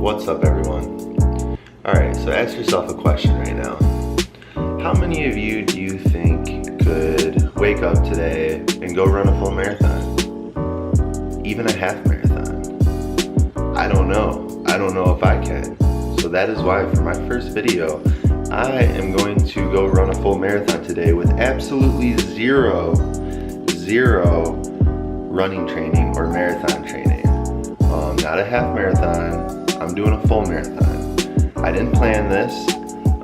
What's up, everyone? Alright, so ask yourself a question right now. How many of you do you think could wake up today and go run a full marathon? Even a half marathon? I don't know. I don't know if I can. So that is why for my first video, I am going to go run a full marathon today with absolutely zero running training or marathon training. Not a half marathon, I'm doing a full marathon. I didn't plan this.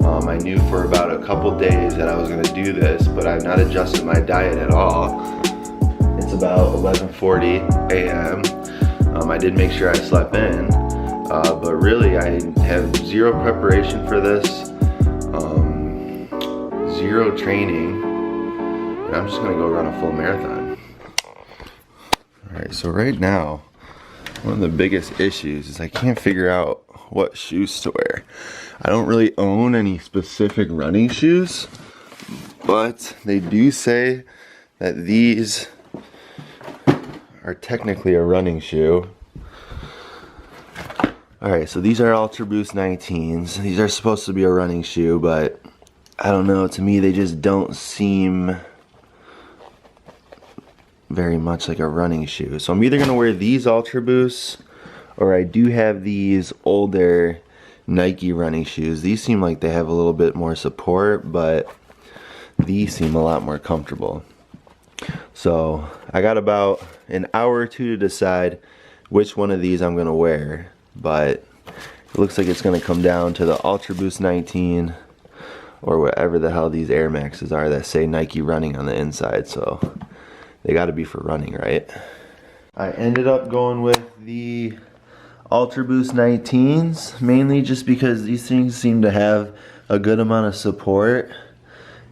I knew for about a couple days that I was gonna do this, but I've not adjusted my diet at all. It's about 11:40 a.m. I did make sure I slept in, but really I have zero preparation for this, zero training, and I'm just gonna go run a full marathon. Alright, so right now, one of the biggest issues is I can't figure out what shoes to wear. I don't really own any specific running shoes, but they do say that these are technically a running shoe. Alright, so these are Ultra Boost 19s. These are supposed to be a running shoe, but I don't know, to me they just don't seem very much like a running shoe. So I'm either gonna wear these Ultra Boosts, or I do have these older Nike running shoes. These seem like they have a little bit more support, but these seem a lot more comfortable. So I got about an hour or two to decide which one of these I'm gonna wear, but it looks like it's gonna come down to the Ultra Boost 19 or whatever the hell these Air Maxes are that say Nike running on the inside. So they gotta be for running, right? I ended up going with the Ultra Boost 19s, mainly just because these things seem to have a good amount of support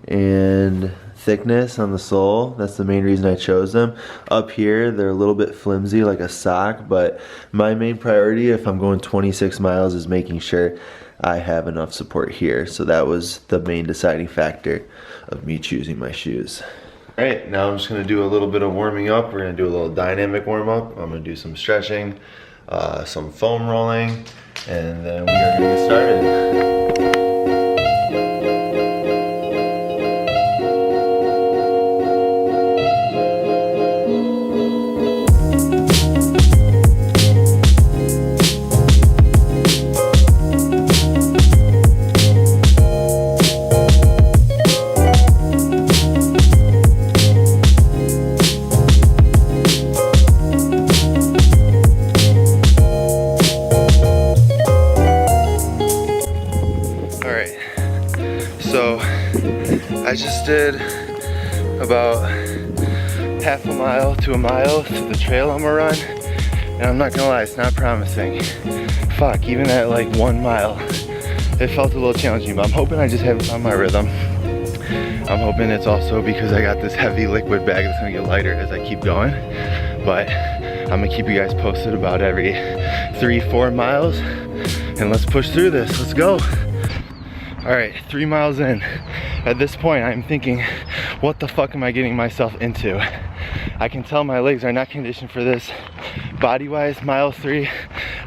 and thickness on the sole. That's the main reason I chose them. Up here, they're a little bit flimsy like a sock, but my main priority if I'm going 26 miles is making sure I have enough support here. So that was the main deciding factor of me choosing my shoes. Alright, now I'm just going to do a little bit of warming up. We're going to do a little dynamic warm up. I'm going to do some stretching, some foam rolling, and then we are going to get started. So I just did about half a mile to a mile to the trail I'm gonna run, and I'm not gonna lie, it's not promising. Fuck, even at like 1 mile, it felt a little challenging, but I'm hoping I just have it on my rhythm. I'm hoping it's also because I got this heavy liquid bag that's gonna get lighter as I keep going, but I'm gonna keep you guys posted about every 3-4 miles, and let's push through this. Let's go. All right, 3 miles in. At this point, I'm thinking, what the fuck am I getting myself into? I can tell my legs are not conditioned for this. Body-wise, mile 3,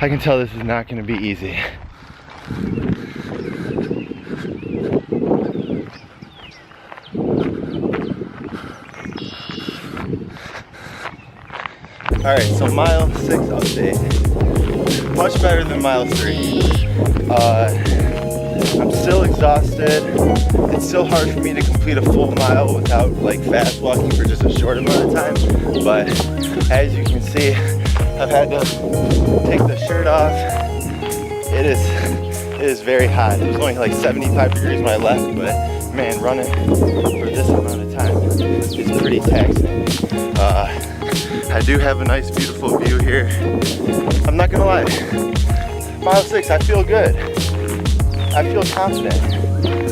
I can tell this is not gonna be easy. All right, so mile 6 update. Much better than mile 3. I'm still exhausted. It's still hard for me to complete a full mile without like fast walking for just a short amount of time. But as you can see, I've had to take the shirt off. It is very hot. It was only like 75 degrees when I left, but man, running for this amount of time is pretty taxing. I do have a nice, beautiful view here. I'm not gonna lie, mile 6, I feel good. I feel confident.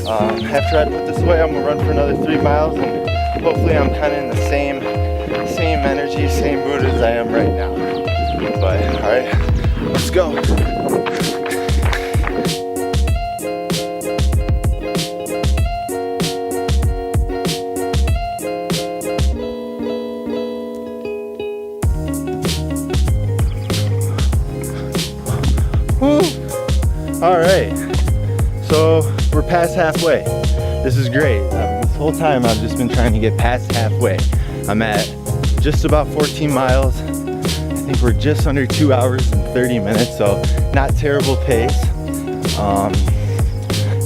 After I put this away, I'm gonna run for another 3 miles, and hopefully I'm kind of in the same energy, same mood as I am right now. But all right, let's go. Woo! All right, so we're past halfway. This is great. This whole time I've just been trying to get past halfway. I'm at just about 14 miles. I think we're just under 2 hours and 30 minutes, so not terrible pace.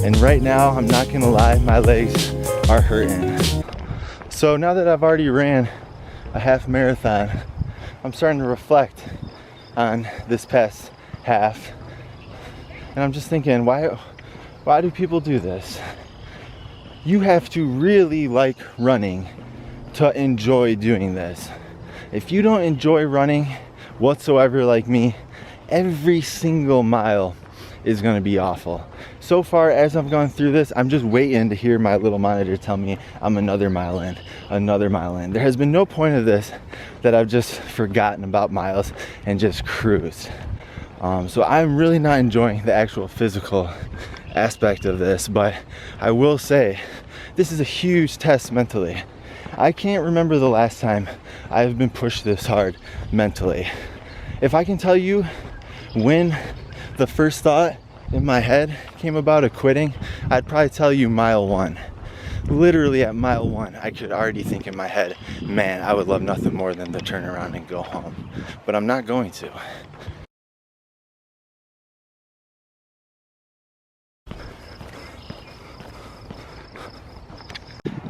And right now, I'm not gonna lie, my legs are hurting. So now that I've already ran a half marathon, I'm starting to reflect on this past half. And I'm just thinking, why do people do this? You have to really like running to enjoy doing this. If you don't enjoy running whatsoever like me, every single mile is gonna be awful. So far as I've gone through this, I'm just waiting to hear my little monitor tell me I'm another mile in, another mile in. There has been no point of this that I've just forgotten about miles and just cruised. So I'm really not enjoying the actual physical aspect of this, but I will say this is a huge test mentally. I can't remember the last time I've been pushed this hard mentally. If I can tell you when the first thought in my head came about of quitting, I'd probably tell you mile 1. Literally at mile 1, I could already think in my head, man, I would love nothing more than to turn around and go home. But I'm not going to.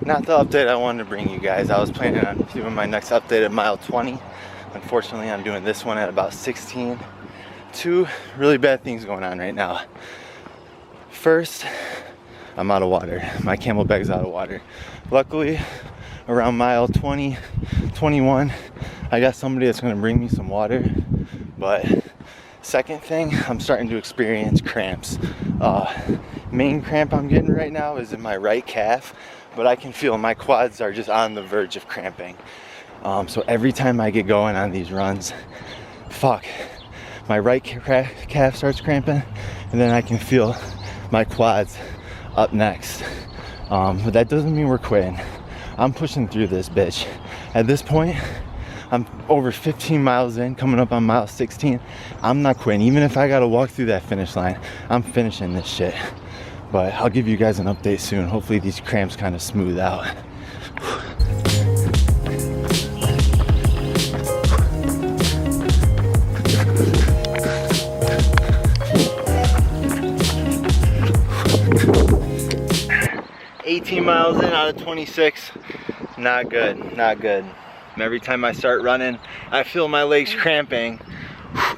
Not the update I wanted to bring you guys. I was planning on doing my next update at mile 20. Unfortunately, I'm doing this one at about 16. Two really bad things going on right now. First, I'm out of water. My camelback's out of water. Luckily, around mile 20, 21, I got somebody that's gonna bring me some water. But second thing, I'm starting to experience cramps. Main cramp I'm getting right now is in my right calf, but I can feel my quads are just on the verge of cramping. So every time I get going on these runs, my right calf starts cramping, and then I can feel my quads up next. But that doesn't mean we're quitting. I'm pushing through this bitch. At this point, I'm over 15 miles in, coming up on mile 16. I'm not quitting. Even if I gotta walk through that finish line, I'm finishing this shit. But I'll give you guys an update soon. Hopefully these cramps kind of smooth out. Miles in out of 26. Not good, not good. Every time I start running, I feel my legs cramping.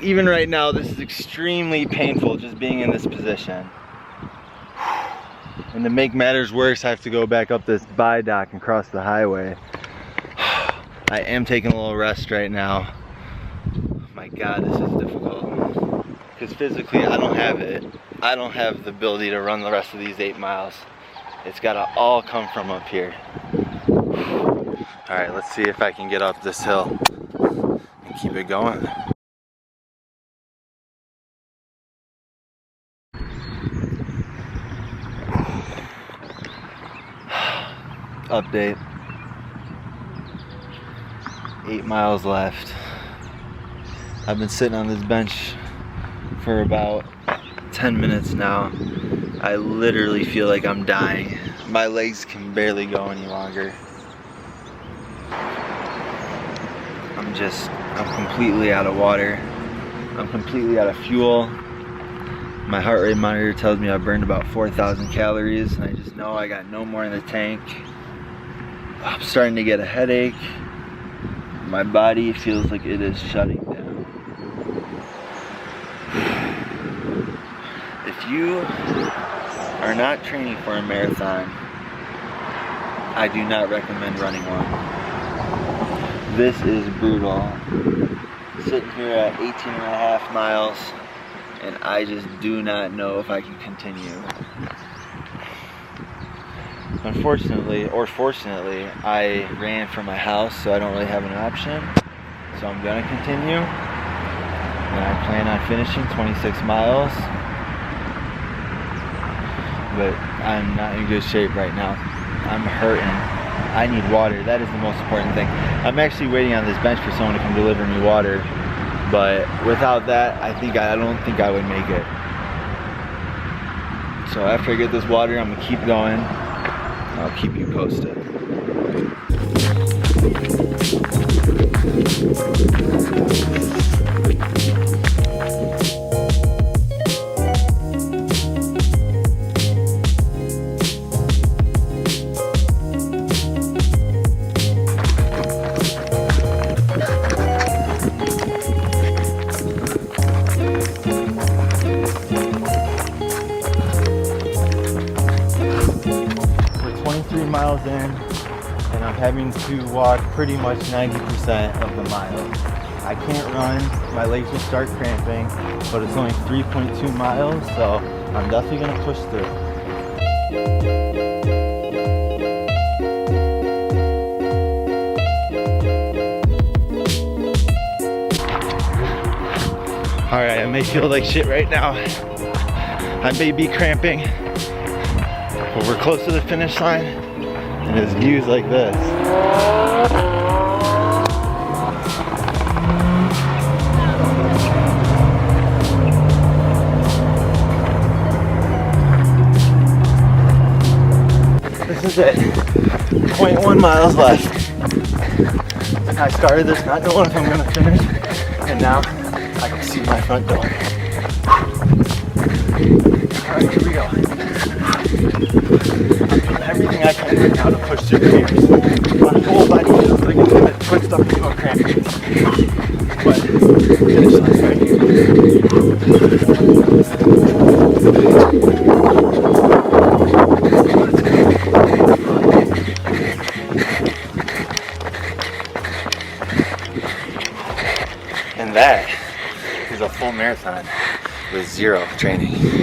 Even right now, this is extremely painful just being in this position. And to make matters worse, I have to go back up this viaduct and cross the highway. I am taking a little rest right now. My God, this is difficult. Because physically, I don't have it. I don't have the ability to run the rest of these 8 miles. It's gotta all come from up here. All right, let's see if I can get up this hill and keep it going. Update. 8 miles left. I've been sitting on this bench for about 10 minutes now. I literally feel like I'm dying. My legs can barely go any longer. I'm completely out of water. I'm completely out of fuel. My heart rate monitor tells me I burned about 4,000 calories, and I just know I got no more in the tank. I'm starting to get a headache. My body feels like it is shutting down. If you are not training for a marathon, I do not recommend running one. This is brutal. Sitting here at 18.5 miles, and I just do not know if I can continue. Unfortunately, or fortunately, I ran from my house, so I don't really have an option. So I'm gonna continue, and I plan on finishing 26 miles. But I'm not in good shape right now. I'm hurting. I need water. That is the most important thing. I'm actually waiting on this bench for someone to come deliver me water, but without that, I don't think I would make it. So after I get this water, I'm gonna keep going. I'll keep you posted. We're 23 miles in, and I'm having to walk pretty much 90% of the mile. I can't run, my legs will start cramping, but it's only 3.2 miles, so I'm definitely gonna push through. All right, I may feel like shit right now. I may be cramping, but we're close to the finish line, and there's views like this. This is it, 0.1 miles left. I started this not knowing if I'm gonna finish, and now I can see my front door. All right, here we go. I'm doing everything I can right now to push through here. My whole body feels like it's gonna twist up into a cramp. But finish line's right here. And that is a full marathon with 0 training.